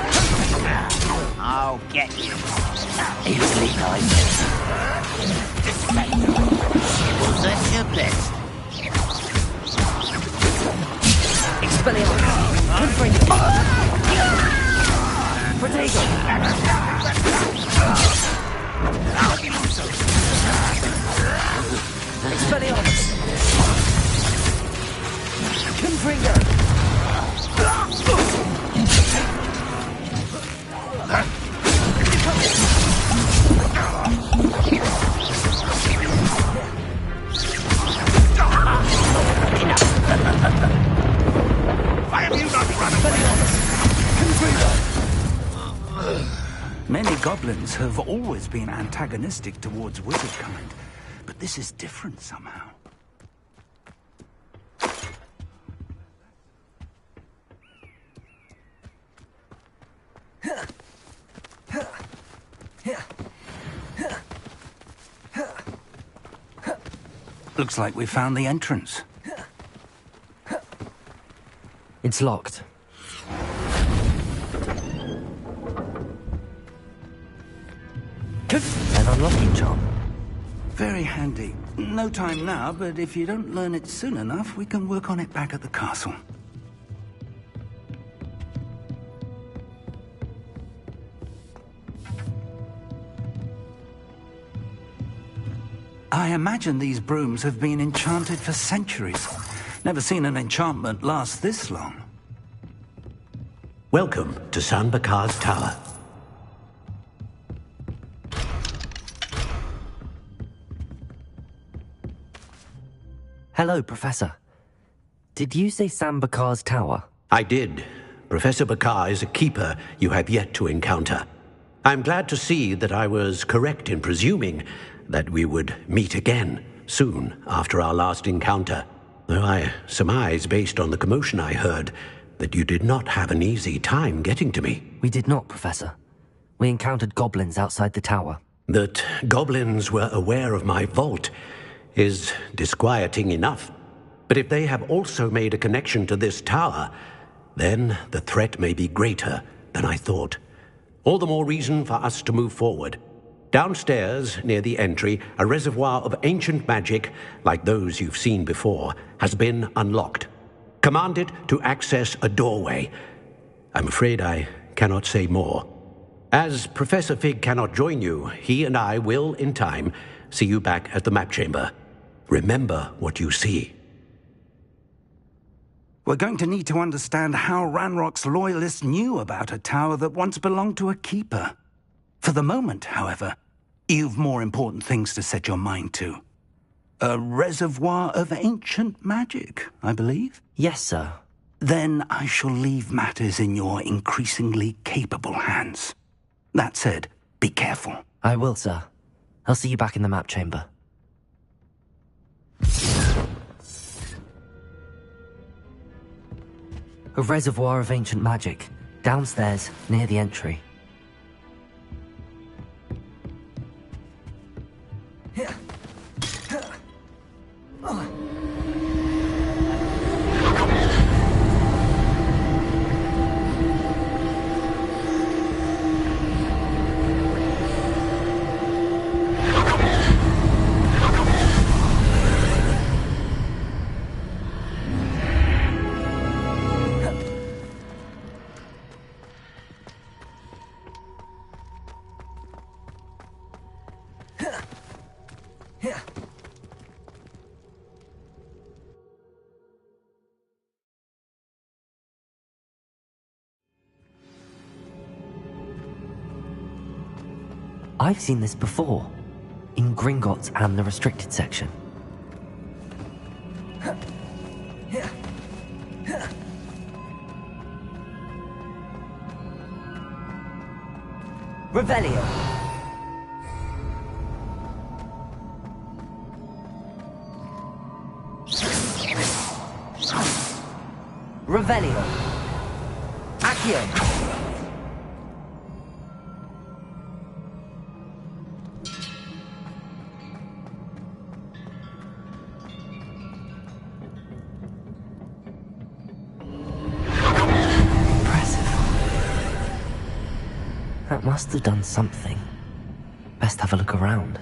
L: I'll get you.
C: Easily like Was that your best?
I: Expelliarmus! Confringo! Protego! Expelliarmus! Confringo!
L: Why have you not run away?
F: Many goblins have always been antagonistic towards wizard kind, but this is different somehow. Looks like we found the entrance.
B: It's locked. An unlocking charm.
F: Very handy. No time now, but if you don't learn it soon enough, we can work on it back at the castle. I imagine these brooms have been enchanted for centuries. Never seen an enchantment last this long.
C: Welcome to San Bakar's Tower.
B: Hello, Professor. Did you say Sam Bakar's tower?
C: I did. Professor Bakar is a keeper you have yet to encounter. I'm glad to see that I was correct in presuming that we would meet again soon after our last encounter. Though I surmise, based on the commotion I heard, that you did not have an easy time getting to me.
B: We did not, Professor. We encountered goblins outside the tower.
C: That goblins were aware of my vault is disquieting enough. But if they have also made a connection to this tower, then the threat may be greater than I thought. All the more reason for us to move forward. Downstairs, near the entry, a reservoir of ancient magic, like those you've seen before, has been unlocked. Command it to access a doorway. I'm afraid I cannot say more. As Professor Fig cannot join you, he and I will, in time, see you back at the map chamber. Remember what you see.
F: We're going to need to understand how Ranrock's loyalists knew about a tower that once belonged to a keeper. For the moment, however, you've more important things to set your mind to. A reservoir of ancient magic, I believe?
B: Yes, sir.
F: Then I shall leave matters in your increasingly capable hands. That said, be careful.
B: I will, sir. I'll see you back in the map chamber. A reservoir of ancient magic, downstairs, near the entry. I've seen this before, in Gringotts and the restricted section. Revelio. Revelio. Accio. That must have done something. Best have a look around.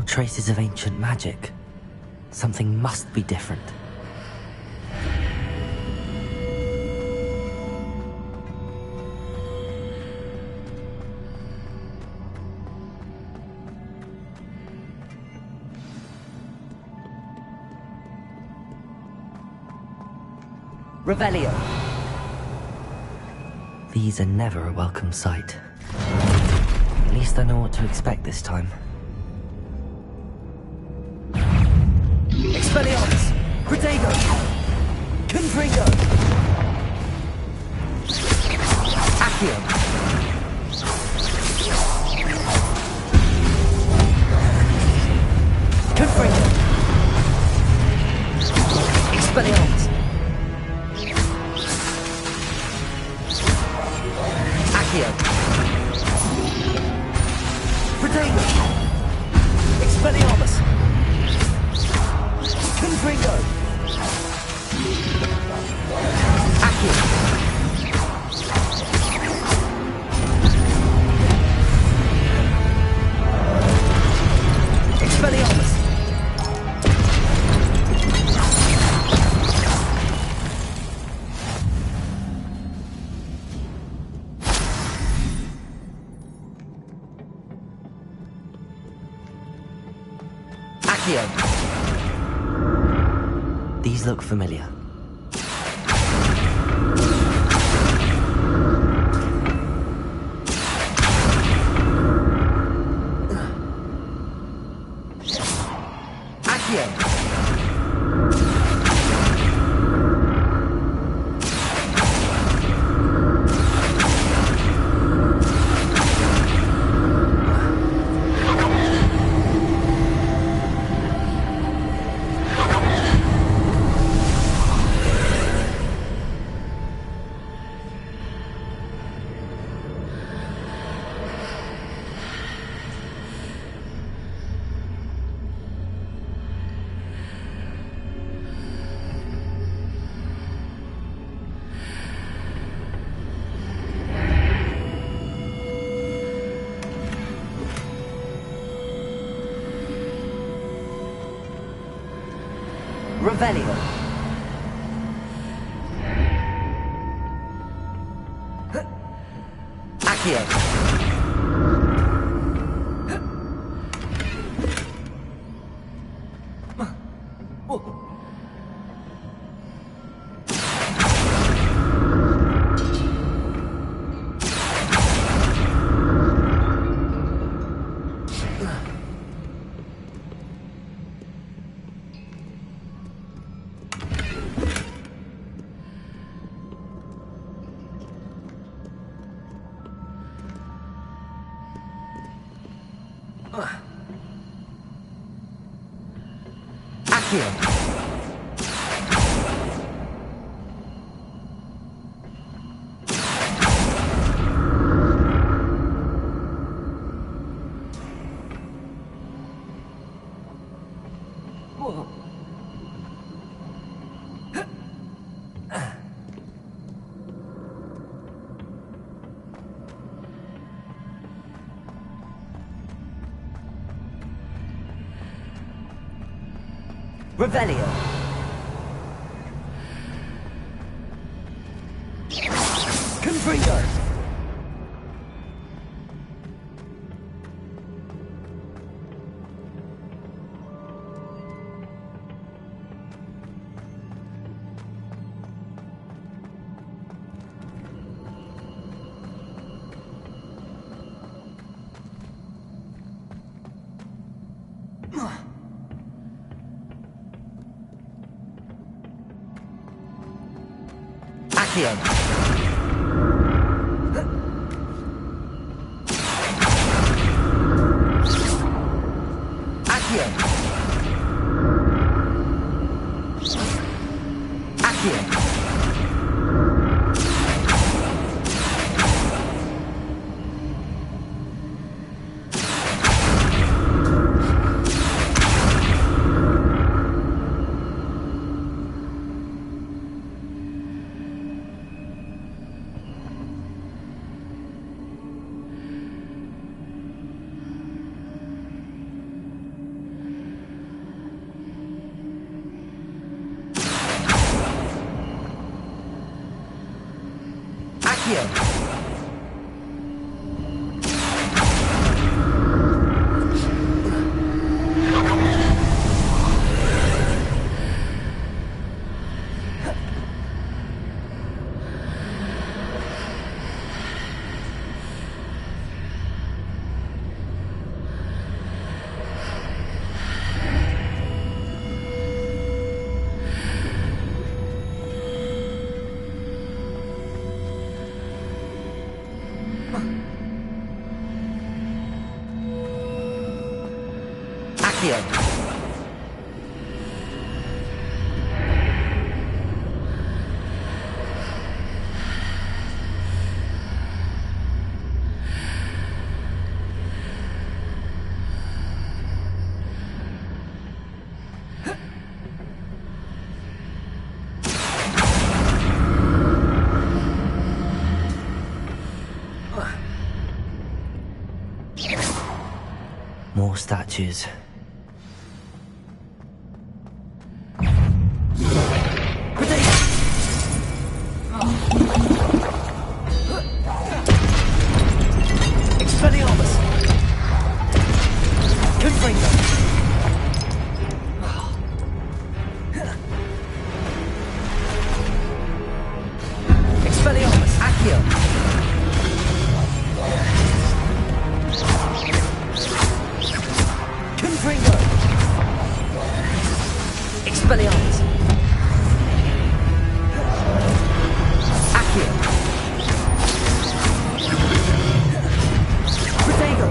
B: Traces of ancient magic. Something must be different. Revelio. These are never a welcome sight. At least I know what to expect this time. Expelliarmus! Protego! Confringo! Accio! Confringo! Expelliarmus! Accio! Protego! Expelliarmus! Confringo! Accio! Expelliarmus! Accio! These look familiar. Accio!
I: Revelio. Accio. Revelio. Confringo. Accio. Accio. Accio.
B: More statues.
I: Expelliarmus! Confringo! Expelliarmus! Accio! Confringo! Expelliarmus! Accio! Protego!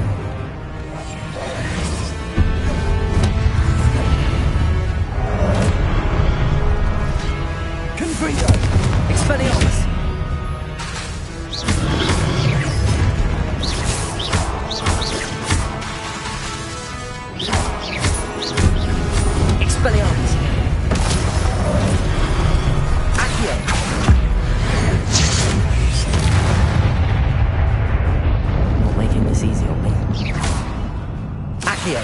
I: Confringo! Expelliarmus! Expelliarmus! Accio!
B: Not making this easy on me.
I: Accio!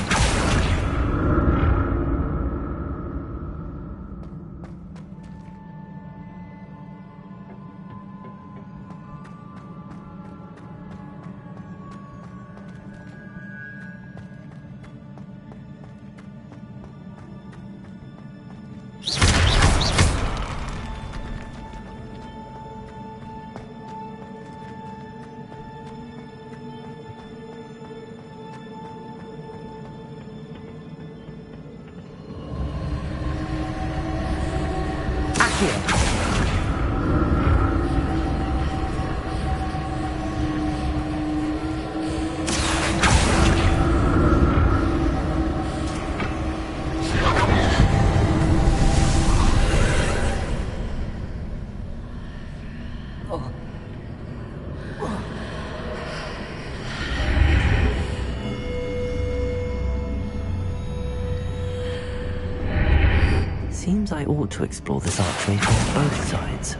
B: Seems I ought to explore this archway from both sides.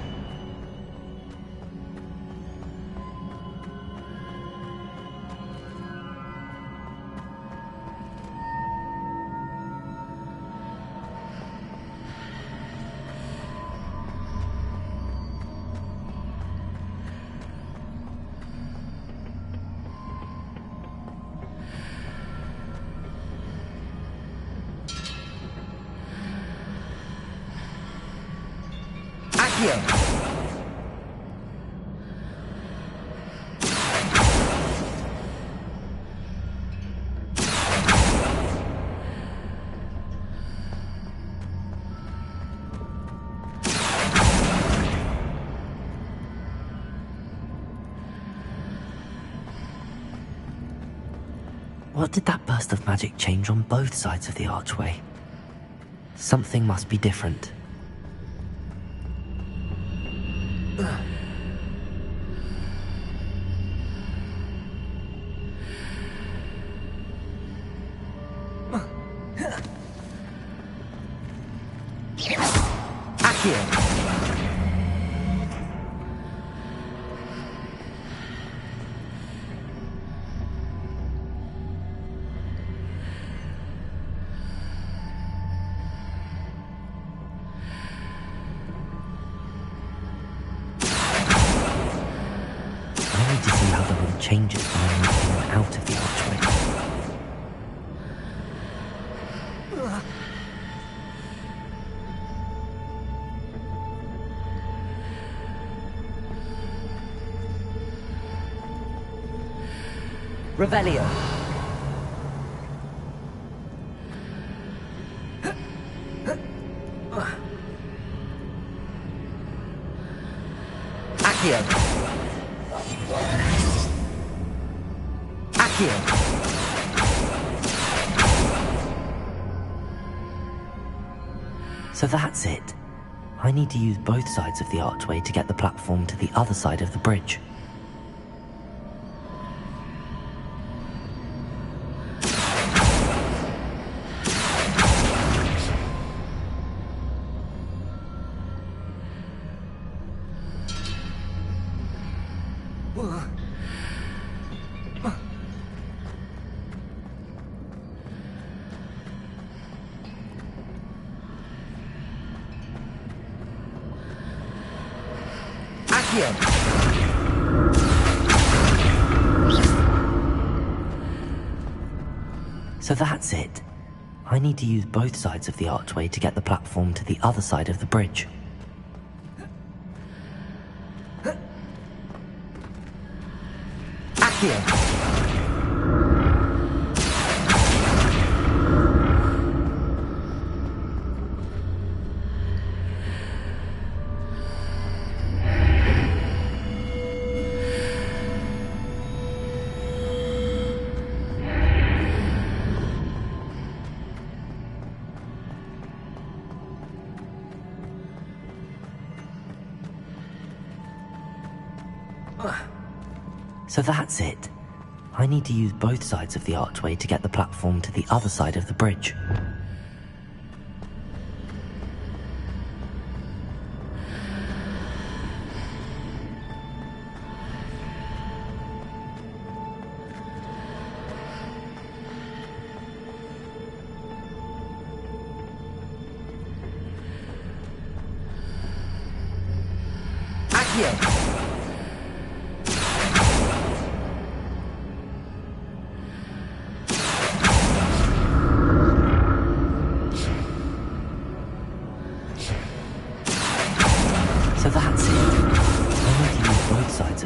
B: What did that burst of magic change on both sides of the archway? Something must be different. Changes when I'm in and out of the archway.
I: Revelio. Accio.
B: So that's it. I need to use both sides of the archway to get the platform to the other side of the bridge. So that's it. I need to use both sides of the archway to get the platform to the other side of the bridge.
I: Accio.
B: So that's it. I need to use both sides of the archway to get the platform to the other side of the bridge.
I: Accio.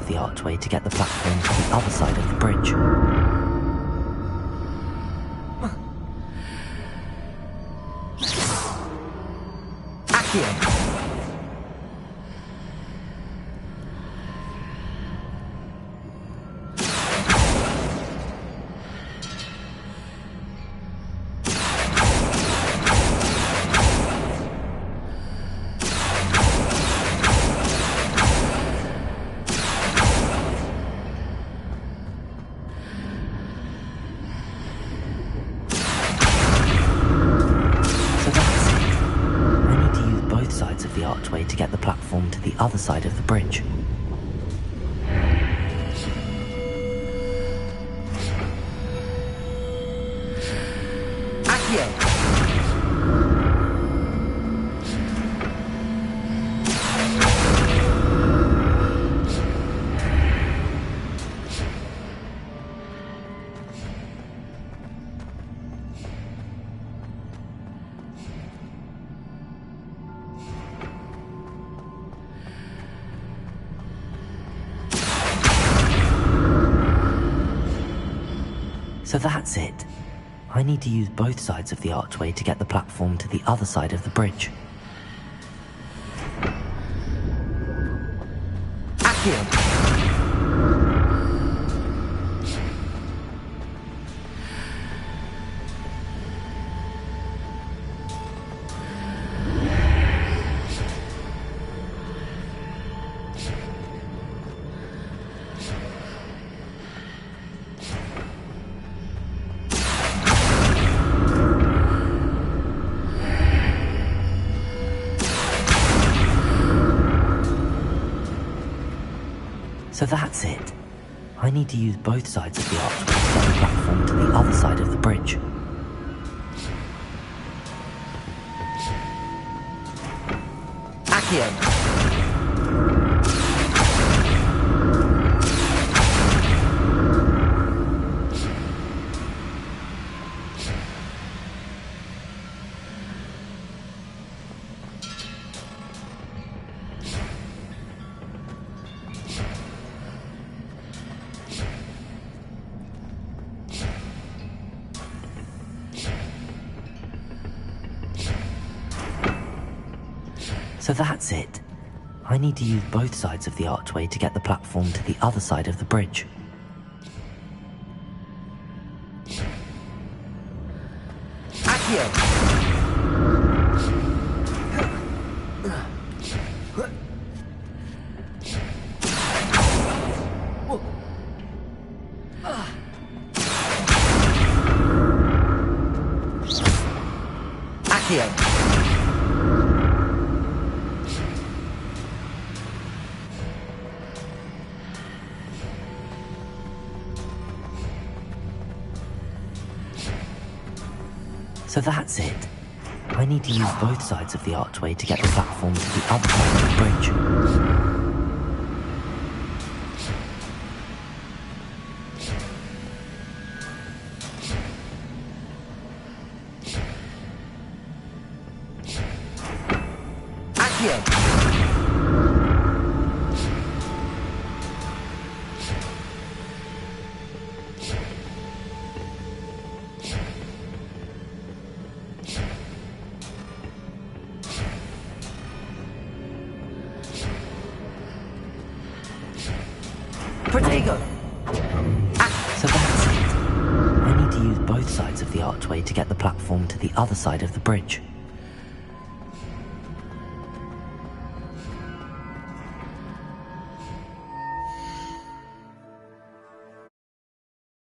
B: The archway to get the platform to the other side of the bridge.
I: Accio.
B: archway to get the platform to the other side of the bridge.
I: Accio.
B: So that's it. I need to use both sides of the archway to get the platform to the other side of the bridge.
I: Accio.
B: So that's it. I need to use both sides of the archway to get the platform to the other side of the bridge.
I: Accio.
B: So that's it. I need to use both sides of the archway to get the platform to the other side of the bridge.
I: Accio. Accio.
B: So that's it. I need to use both sides of the archway to get the platform to the other side of the bridge.
I: Protego.
B: So that's it. I need to use both sides of the archway to get the platform to the other side of the bridge.